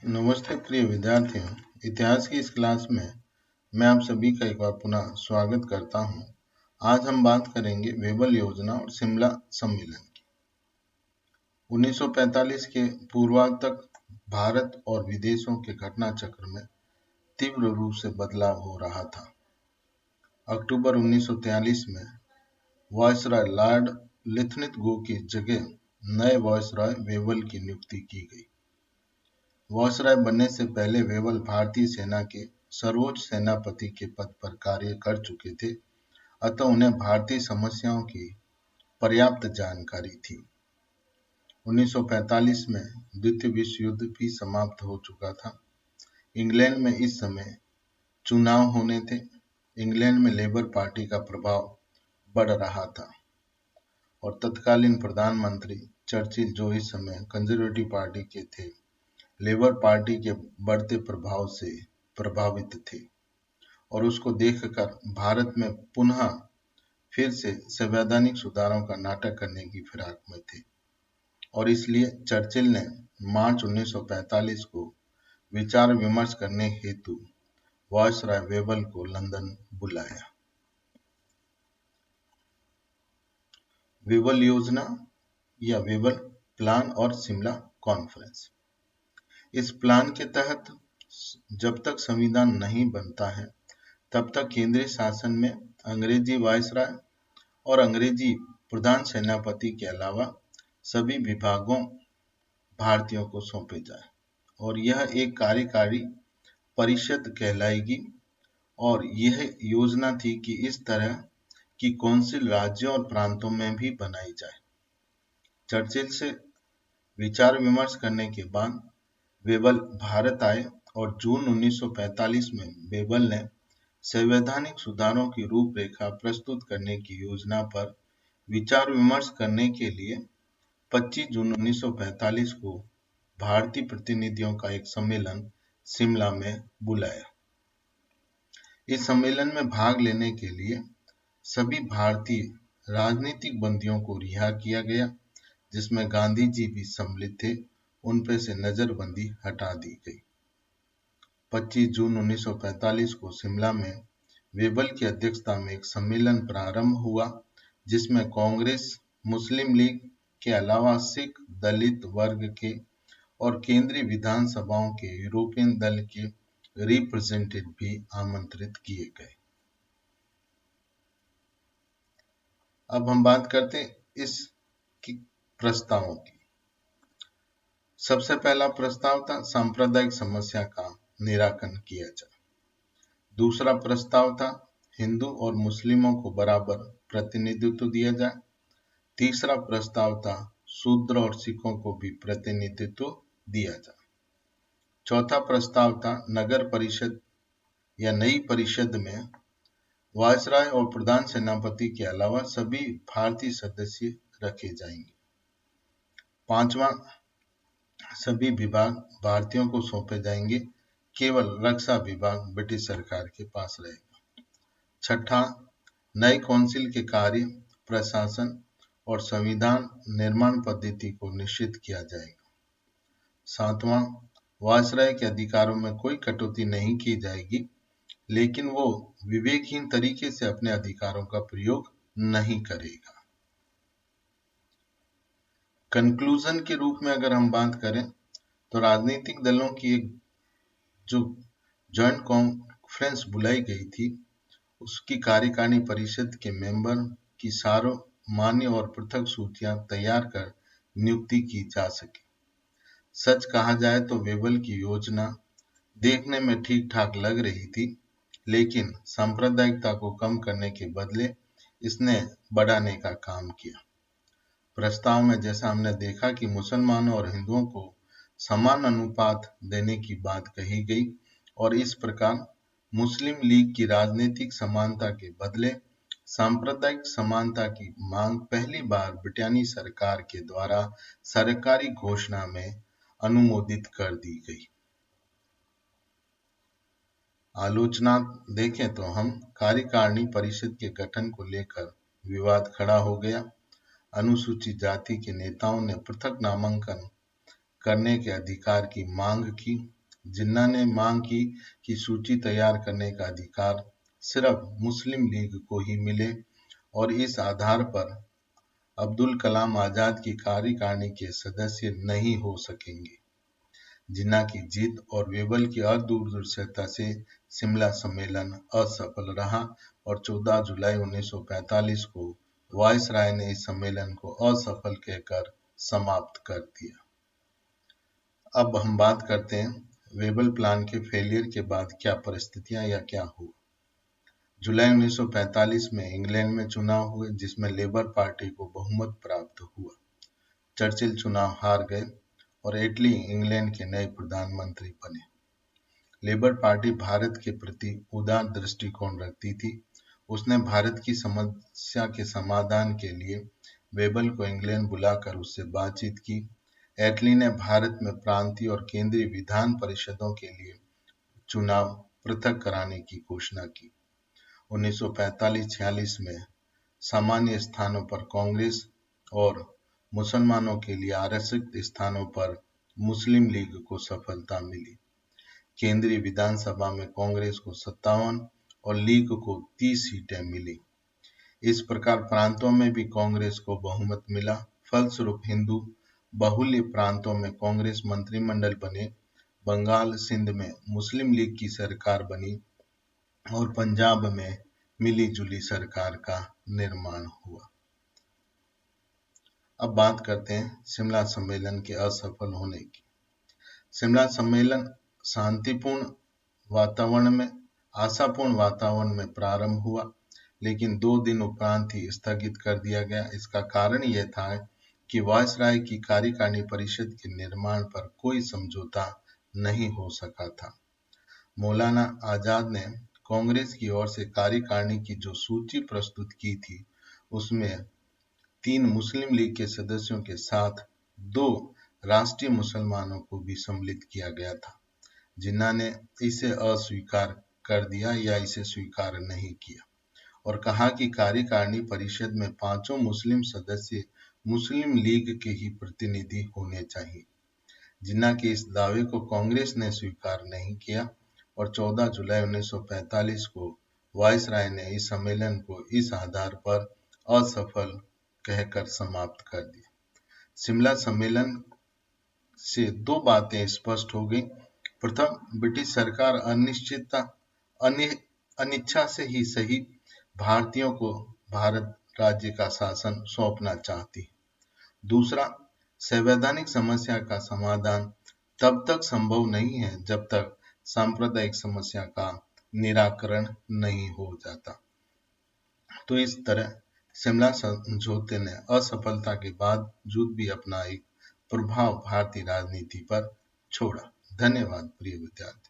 नमस्ते प्रिय विद्यार्थियों। इतिहास की इस क्लास में मैं आप सभी का एक बार पुनः स्वागत करता हूं। आज हम बात करेंगे वेबल योजना और शिमला सम्मेलन की। 1945 के पूर्वार्ध तक भारत और विदेशों के घटना चक्र में तीव्र रूप से बदलाव हो रहा था। अक्टूबर 1943 में वायसराय लॉर्ड लिथनिथगो की जगह नए वायसराय वेबल की नियुक्ति की गई। वायसराय बनने से पहले वेबल भारतीय सेना के सर्वोच्च सेनापति के पद पर कार्य कर चुके थे, अतः उन्हें भारतीय समस्याओं की पर्याप्त जानकारी थी। 1945 में द्वितीय विश्व युद्ध भी समाप्त हो चुका था। इंग्लैंड में इस समय चुनाव होने थे। इंग्लैंड में लेबर पार्टी का प्रभाव बढ़ रहा था और तत्कालीन प्रधानमंत्री चर्चिल, जो इस समय कंजर्वेटिव पार्टी के थे, लेबर पार्टी के बढ़ते प्रभाव से प्रभावित थे और उसको देखकर भारत में पुनः फिर से संवैधानिक सुधारों का नाटक करने की फिराक में थे और इसलिए चर्चिल ने मार्च 1945 को विचार विमर्श करने हेतु वायसराय वेबल को लंदन बुलाया। वेबल योजना या वेबल प्लान और शिमला कॉन्फ्रेंस। इस प्लान के तहत जब तक संविधान नहीं बनता है तब तक केंद्रीय शासन में अंग्रेजी वायसराय और अंग्रेजी प्रधान सेनापति के अलावा सभी विभागों भारतीयों को सौंपे जाए और यह एक कार्यकारी परिषद कहलाएगी और यह योजना थी कि इस तरह की कौंसिल राज्यों और प्रांतों में भी बनाई जाए। चर्चिल से विचार विमर्श करने के बाद वेबल भारत आए और जून 1945 में वेबल ने संवैधानिक सुधारों की रूपरेखा प्रस्तुत करने की योजना पर विचार विमर्श करने के लिए 25 जून 1945 को भारतीय प्रतिनिधियों का एक सम्मेलन शिमला में बुलाया। इस सम्मेलन में भाग लेने के लिए सभी भारतीय राजनीतिक बंदियों को रिहा किया गया, जिसमें गांधी जी भी सम्मिलित थे। उन पे से नजरबंदी हटा दी गई। 25 जून 1945 को शिमला में वेबल की अध्यक्षता में एक सम्मेलन प्रारंभ हुआ, जिसमें कांग्रेस, मुस्लिम लीग के अलावा सिख, दलित वर्ग के और केंद्रीय विधानसभाओं के यूरोपियन दल के रिप्रेजेंटेटिव भी आमंत्रित किए गए। अब हम बात करते हैं इस प्रस्तावों की। सबसे पहला प्रस्ताव था सांप्रदायिक समस्या का निराकरण किया जाए। दूसरा प्रस्ताव था हिंदू और मुस्लिमों को बराबर प्रतिनिधित्व दिया जाए। तीसरा प्रस्ताव था शूद्र और सिखों को भी प्रतिनिधित्व दिया जाए। चौथा प्रस्ताव था नगर परिषद या नई परिषद में वायसराय और प्रधान सेनापति के अलावा सभी भारतीय सदस्य रखे जाएंगे। पांचवा, सभी विभाग भारतीयों को सौंपे जाएंगे, केवल रक्षा विभाग ब्रिटिश सरकार के पास रहेगा। छठा, नए काउंसिल के कार्य, प्रशासन और संविधान निर्माण पद्धति को निश्चित किया जाएगा। सातवां, वायसराय के अधिकारों में कोई कटौती नहीं की जाएगी, लेकिन वो विवेकहीन तरीके से अपने अधिकारों का प्रयोग नहीं करेगा। कंक्लूजन के रूप में अगर हम बात करें तो राजनीतिक दलों की एक जो जॉइंट कॉन्फ्रेंस बुलाई गई थी, उसकी कार्यकारिणी परिषद के मेंबर की सामान्य और पृथक सूचियां तैयार कर नियुक्ति की जा सके। सच कहा जाए तो वेबल की योजना देखने में ठीक ठाक लग रही थी, लेकिन सांप्रदायिकता को कम करने के बदले इसने बढ़ाने का काम किया। प्रस्ताव में जैसा हमने देखा कि मुसलमानों और हिंदुओं को समान अनुपात देने की बात कही गई और इस प्रकार मुस्लिम लीग की राजनीतिक समानता के बदले सांप्रदायिक समानता की मांग पहली बार ब्रिटेनी सरकार के द्वारा सरकारी घोषणा में अनुमोदित कर दी गई। आलोचना देखें तो हम कार्यकारिणी परिषद के गठन को लेकर विवाद खड़ा हो गया। अनुसूचित जाति के नेताओं ने पृथक नामांकन करने के अधिकार की मांग की जिन्ना ने मांग की कि सूची तैयार करने का अधिकार सिर्फ मुस्लिम लीग को ही मिले और इस आधार पर अब्दुल कलाम आजाद की कार्यकारिणी के सदस्य नहीं हो सकेंगे। जिन्ना की जीत और वेबल की अदूरदर्शिता से शिमला सम्मेलन असफल रहा और 14 जुलाई 1945 को वायसराय ने इस सम्मेलन को असफल कहकर समाप्त कर दिया। अब हम बात करते हैं वेबल प्लान के फेलियर के बाद क्या परिस्थितियां या क्या हुआ। जुलाई 1945 में इंग्लैंड में चुनाव हुए जिसमें लेबर पार्टी को बहुमत प्राप्त हुआ। चर्चिल चुनाव हार गए और एटली इंग्लैंड के नए प्रधानमंत्री बने। लेबर पार्टी भारत के प्रति उदार दृष्टिकोण रखती थी। उसने भारत की समस्या के समाधान के लिए वेबल को इंग्लैंड बुलाकर उससे बातचीत की। एटली ने भारत में प्रांतीय और केंद्रीय विधान परिषदों के लिए चुनाव पृथक कराने की घोषणा की। 1945-46 में सामान्य स्थानों पर कांग्रेस और मुसलमानों के लिए आरक्षित स्थानों पर मुस्लिम लीग को सफलता मिली। केंद्रीय विधानसभा में कांग्रेस को 57 और लीग को 30 सीटें मिली। इस प्रकार प्रांतों में भी कांग्रेस को बहुमत मिला। फलस्वरूप हिंदू बहुल्य प्रांतों में कांग्रेस मंत्रिमंडल बने। बंगाल सिंध में मुस्लिम लीग की सरकार बनी और पंजाब में मिली-जुली सरकार का निर्माण हुआ। अब बात करते हैं शिमला सम्मेलन के असफल होने की। शिमला सम्मेलन शांतिपूर्ण आशापूर्ण वातावरण में प्रारंभ हुआ, लेकिन 2 दिन उपरांत ही स्थगित कर दिया गया। इसका कारण यह था कि वायसराय की कार्यकारिणी परिषद के निर्माण पर कोई समझौता नहीं हो सका था। मौलाना आजाद ने कांग्रेस की ओर से कार्यकारिणी की जो सूची प्रस्तुत की थी, उसमें 3 मुस्लिम लीग के सदस्यों के साथ 2 राष्ट्रीय मुसलमानों को भी सम्मिलित किया गया था। जिन्ना ने इसे अस्वीकार कर दिया या इसे स्वीकार नहीं किया और कहा कि कार्यकारिणी परिषद में 5 मुस्लिम सदस्य मुस्लिम लीग के ही प्रतिनिधि होने चाहिए। जिन्ना के इस दावे को कांग्रेस ने स्वीकार नहीं किया और 14 जुलाई 1945 को वायसराय ने इस सम्मेलन को इस आधार पर असफल कहकर समाप्त कर दिया। शिमला सम्मेलन से 2 बातें स्पष्ट हो गई। प्रथम, ब्रिटिश सरकार अनिच्छा से ही सही भारतीयों को भारत राज्य का शासन सौंपना चाहती है। दूसरा, संवैधानिक समस्या का समाधान तब तक संभव नहीं है जब तक सांप्रदायिक समस्या का निराकरण नहीं हो जाता। तो इस तरह शिमला समझौते ने असफलता के बावजूद भी अपना एक प्रभाव भारतीय राजनीति पर छोड़ा। धन्यवाद प्रिय विद्यार्थी।